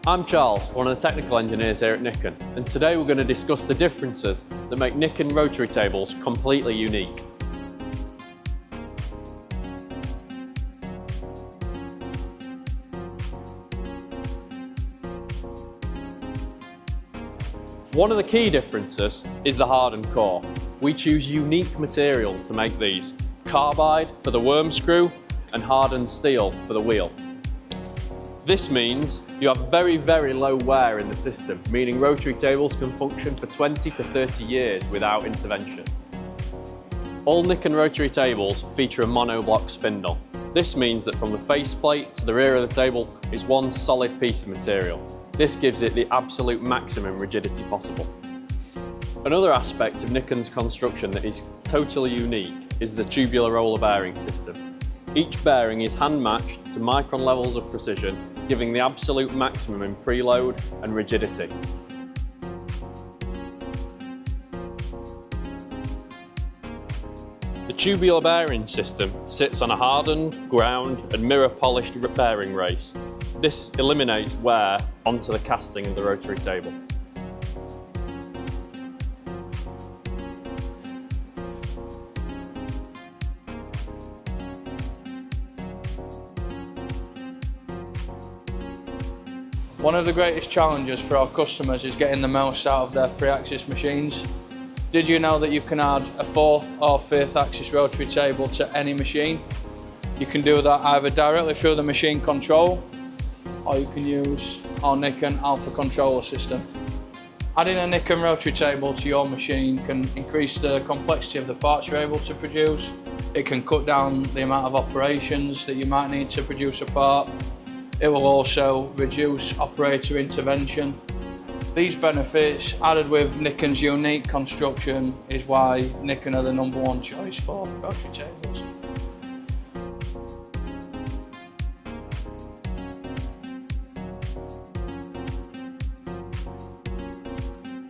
I'm Charles, one of the technical engineers here at NIKKEN, and today we're going to discuss the differences that make NIKKEN rotary tables completely unique. One of the key differences is the hardened core. We choose unique materials to make these: carbide for the worm screw and hardened steel for the wheel. This means you have very, very low wear in the system, meaning rotary tables can function for 20 to 30 years without intervention. All NIKKEN rotary tables feature a monoblock spindle. This means that from the faceplate to the rear of the table is one solid piece of material. This gives it the absolute maximum rigidity possible. Another aspect of NIKKEN's construction that is totally unique is the tubular roller bearing system. Each bearing is hand-matched to micron levels of precision, giving the absolute maximum in preload and rigidity. The tubular bearing system sits on a hardened, ground and mirror-polished bearing race. This eliminates wear onto the casting of the rotary table. One of the greatest challenges for our customers is getting the most out of their 3-axis machines. Did you know that you can add a 4th or 5th axis rotary table to any machine? You can do that either directly through the machine control, or you can use our NIKKEN Alpha controller system. Adding a NIKKEN rotary table to your machine can increase the complexity of the parts you're able to produce. It can cut down the amount of operations that you might need to produce a part. It will also reduce operator intervention. These benefits, added with NIKKEN's unique construction, is why NIKKEN are the #1 choice for rotary tables.